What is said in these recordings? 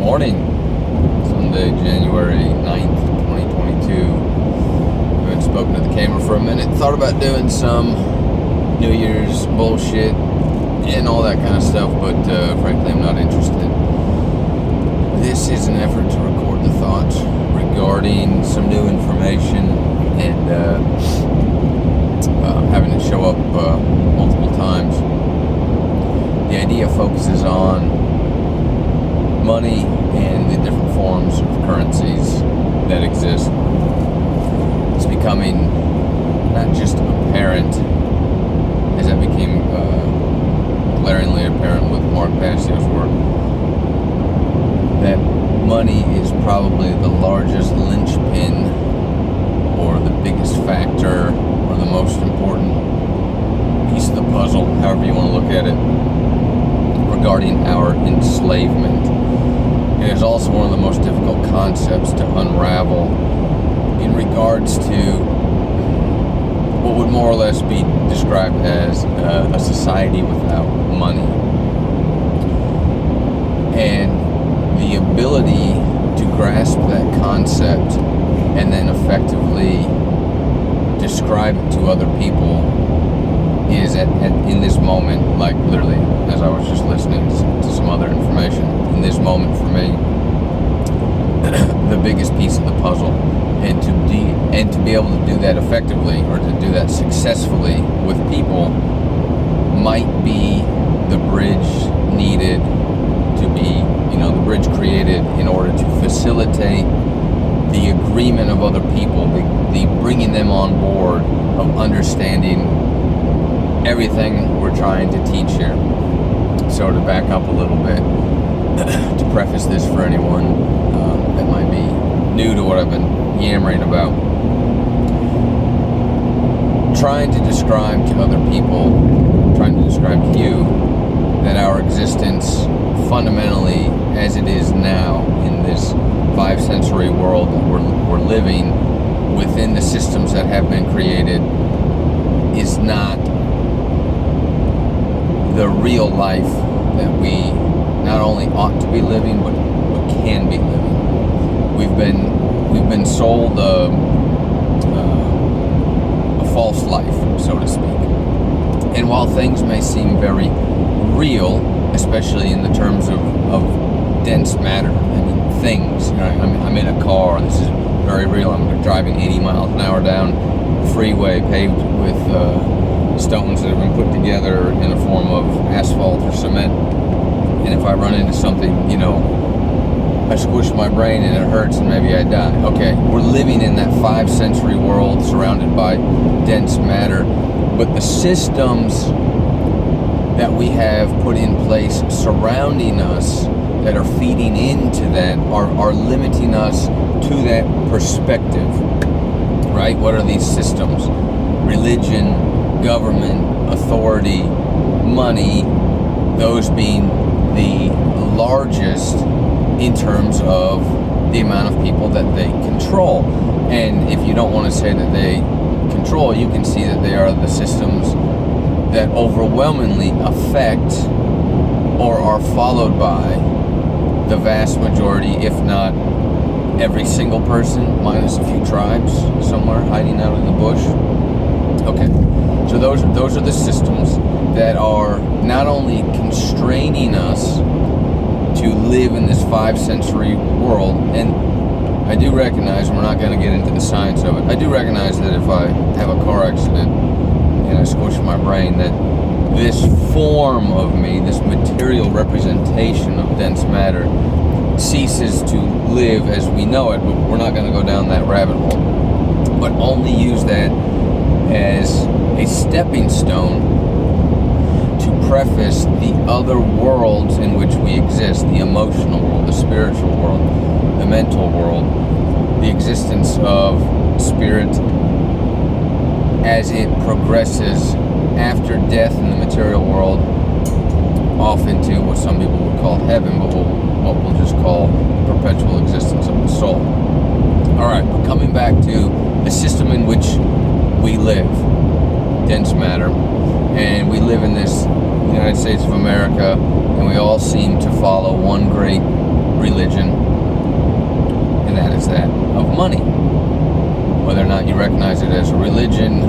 morning, Sunday, January 9th, 2022. I haven't spoken to the camera for a minute. Thought about doing some New Year's bullshit and all that kind of stuff, but frankly, I'm not interested. This is an effort to record the thoughts regarding some new information and having it show up multiple times. The idea focuses on money and the different forms of currencies that exist. It's becoming not just apparent, as that became glaringly apparent with Mark Passio's work, that money is probably the largest linchpin or the biggest factor or the most important piece of the puzzle, however you want to look at it, regarding our enslavement. It is also one of the most difficult concepts to unravel in regards to what would more or less be described as a society without money. And the ability to grasp that concept and then effectively describe it to other people is in this moment, like literally as I was just listening to some other information, in this moment for me, the biggest piece of the puzzle. And to be able to do that effectively, or to do that successfully with people, might be the bridge needed to be, the bridge created in order to facilitate the agreement of other people, the bringing them on board of understanding everything we're trying to teach here. So to back up a little bit, to preface this for anyone that might be new to what I've been yammering about, trying to describe to other people, trying to describe to you that our existence fundamentally as it is now in this 5 sensory world that we're living within the systems that have been created is not the real life that we not only ought to be living but can be living. We've been sold a false life, so to speak. And while things may seem very real, especially in the terms of dense matter, things, I'm in a car, this is very real, I'm driving 80 miles an hour down the freeway paved with stones that have been put together in a form of asphalt or cement, and if I run into something, I squish my brain and it hurts and maybe I die. Okay, we're living in that 5 sensory world surrounded by dense matter, but the systems that we have put in place surrounding us that are feeding into that are limiting us to that perspective, right? What are these systems? Religion, government, authority, money, those being the largest in terms of the amount of people that they control. And if you don't want to say that they control, you can see that they are the systems that overwhelmingly affect or are followed by the vast majority, if not every single person, minus a few tribes somewhere hiding out in the bush. Okay, so those are the systems that are not only constraining us to live in this 5 sensory world, and I do recognize, and we're not going to get into the science of it, I do recognize that if I have a car accident and I squish my brain, that this form of me, this material representation of dense matter, ceases to live as we know it, but we're not going to go down that rabbit hole, but only use that as a stepping stone to preface the other worlds in which we exist, the emotional world, the spiritual world, the mental world, the existence of spirit as it progresses after death in the material world, off into what some people would call heaven, but what we'll just call the perpetual existence of the soul. Alright, but coming back to the system in which we live, dense matter, and we live in this United States of America, and we all seem to follow one great religion, and that is that of money. Whether or not you recognize it as a religion,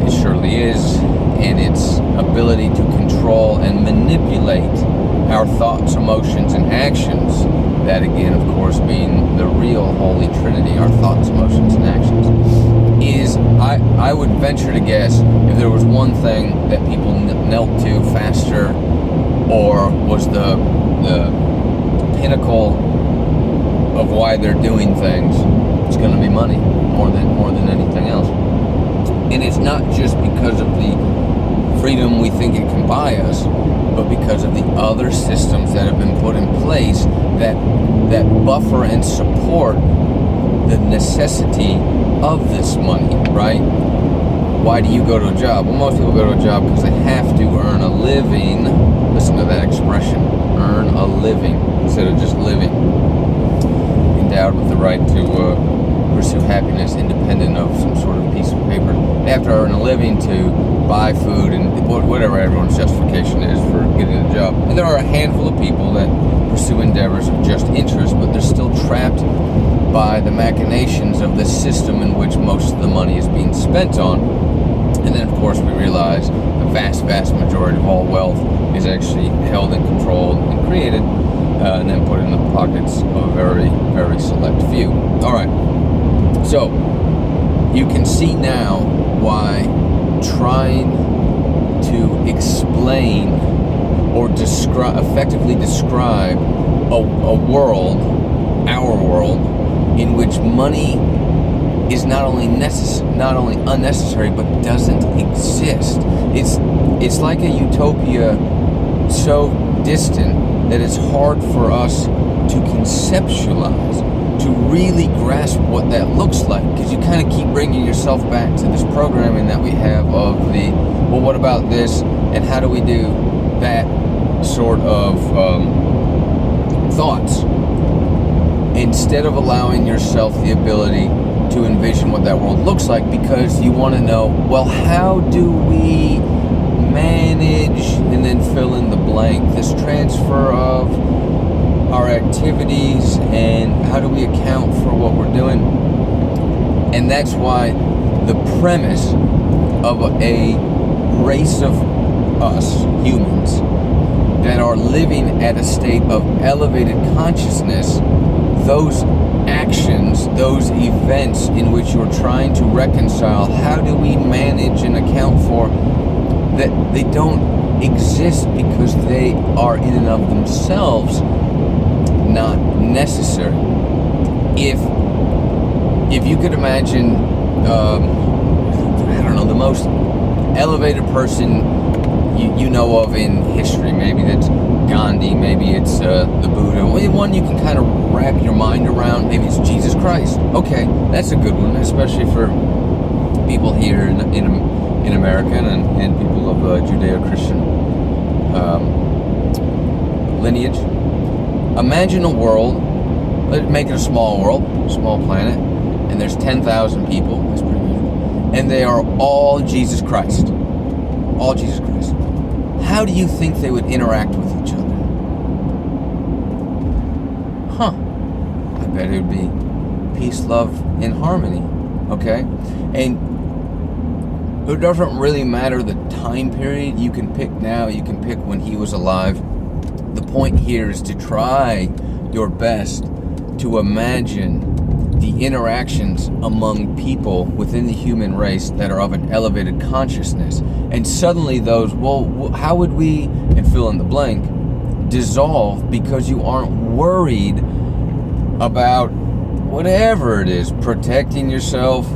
it surely is, and its ability to control and manipulate our thoughts, emotions, and actions. That again, of course, being the real Holy Trinity, our thoughts, emotions, and actions, is, I would venture to guess, if there was one thing that people knelt to faster, or was the pinnacle of why they're doing things, it's going to be money more than anything else. And it's not just because of the freedom we think it can buy us, but because of the other systems that have been put in place that buffer and support the necessity of this money, right? Why do you go to a job? Well, most people go to a job because they have to earn a living. Listen to that expression, earn a living, instead of just living. Endowed with the right to pursue happiness independent of some sort of piece of paper. They have to earn a living to buy food and whatever everyone's justification is for getting a job. And there are a handful of people that pursue endeavors of just interest, but they're still trapped by the machinations of the system in which most of the money is being spent on. And then, of course, we realize the vast majority of all wealth is actually held and controlled and created and then put in the pockets of a very, very select few. All right. So, you can see now why trying to explain or effectively describe a world, our world, in which money is not only unnecessary, but doesn't exist. It's like a utopia so distant that it's hard for us to conceptualize, to really grasp what that looks like, because you kind of keep bringing yourself back to this programming that we have of the, well, what about this, and how do we do that sort of thoughts, instead of allowing yourself the ability to envision what that world looks like, because you want to know, well, how do we manage, and then fill in the blank, this transfer of our activities, and how do we account for what we're doing? And that's why the premise of a race of us humans that are living at a state of elevated consciousness, those actions, those events in which you're trying to reconcile, how do we manage and account for that? They don't exist because they are in and of themselves not necessary. If you could imagine, I don't know, the most elevated person you know of in history, maybe that's Gandhi, maybe it's the Buddha, one you can kind of wrap your mind around, maybe it's Jesus Christ. Okay, that's a good one, especially for people here in America and people of Judeo-Christian lineage. Imagine a world, let's make it a small world, small planet, and there's 10,000 people, that's pretty usual, and they are all Jesus Christ. All Jesus Christ. How do you think they would interact with each other? I bet it would be peace, love, and harmony. Okay? And it doesn't really matter the time period. You can pick now, you can pick when he was alive. The point here is to try your best to imagine the interactions among people within the human race that are of an elevated consciousness. And suddenly those, well, how would we, and fill in the blank, dissolve because you aren't worried about whatever it is, protecting yourself,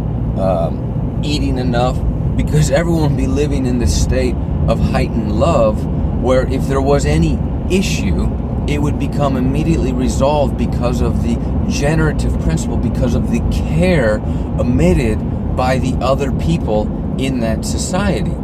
eating enough, because everyone would be living in this state of heightened love where if there was any issue, it would become immediately resolved because of the generative principle, because of the care emitted by the other people in that society.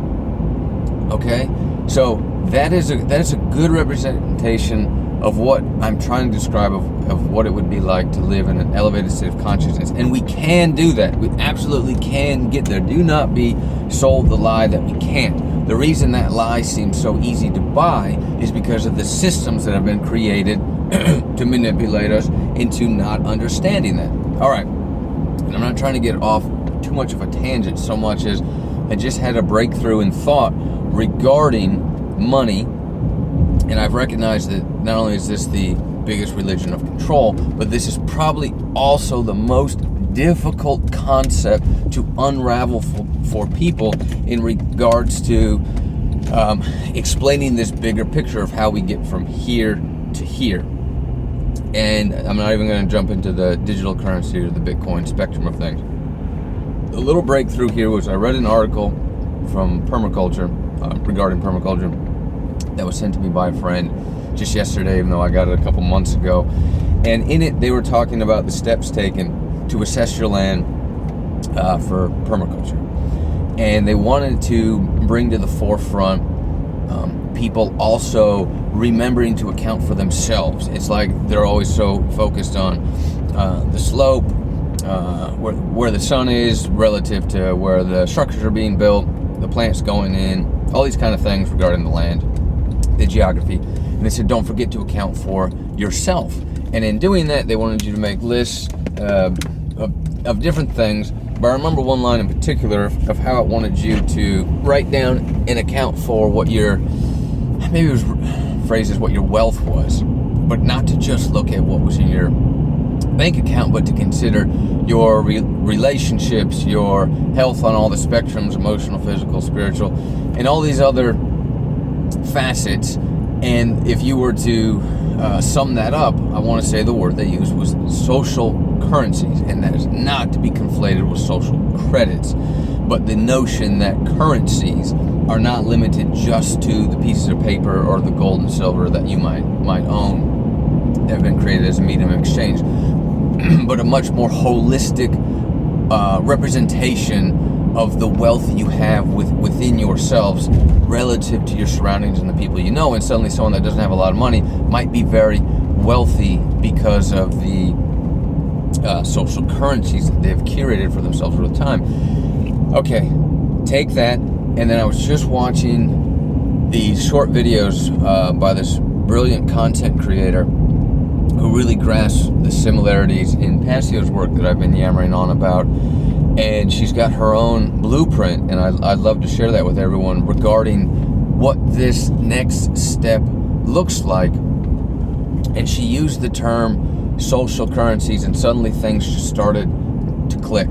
Okay? So that is a good representation of what I'm trying to describe of what it would be like to live in an elevated state of consciousness. And we can do that. We absolutely can get there. Do not be sold the lie that we can't. The reason that lie seems so easy to buy is because of the systems that have been created to manipulate us into not understanding that. All right, and I'm not trying to get off too much of a tangent so much as I just had a breakthrough in thought regarding money, and I've recognized that not only is this the biggest religion of control, but this is probably also the most difficult concept to unravel for people in regards to explaining this bigger picture of how we get from here to here. And I'm not even going to jump into the digital currency or the Bitcoin spectrum of things. The little breakthrough here was I read an article from permaculture, regarding permaculture, that was sent to me by a friend just yesterday, even though I got it a couple months ago. And in it, they were talking about the steps taken to assess your land for permaculture. And they wanted to bring to the forefront people also remembering to account for themselves. It's like they're always so focused on the slope, where the sun is relative to where the structures are being built, the plants going in, all these kind of things regarding the land, the geography. And they said, don't forget to account for yourself. And in doing that, they wanted you to make lists of different things. But I remember one line in particular of how it wanted you to write down and account for what your, maybe it was phrased as what your wealth was, but not to just look at what was in your bank account, but to consider your relationships, your health on all the spectrums, emotional, physical, spiritual, and all these other facets. And if you were to sum that up, I want to say the word they used was social currencies, and that is not to be conflated with social credits, but the notion that currencies are not limited just to the pieces of paper or the gold and silver that you might own that have been created as a medium of exchange, but a much more holistic representation of the wealth you have within yourselves relative to your surroundings and the people you know. And suddenly someone that doesn't have a lot of money might be very wealthy because of the social currencies that they've curated for themselves over time. Okay, take that. And then I was just watching these short videos by this brilliant content creator who really grasps the similarities in Passio's work that I've been yammering on about. And she's got her own blueprint, and I'd love to share that with everyone regarding what this next step looks like. And she used the term social currencies, and suddenly things just started to click.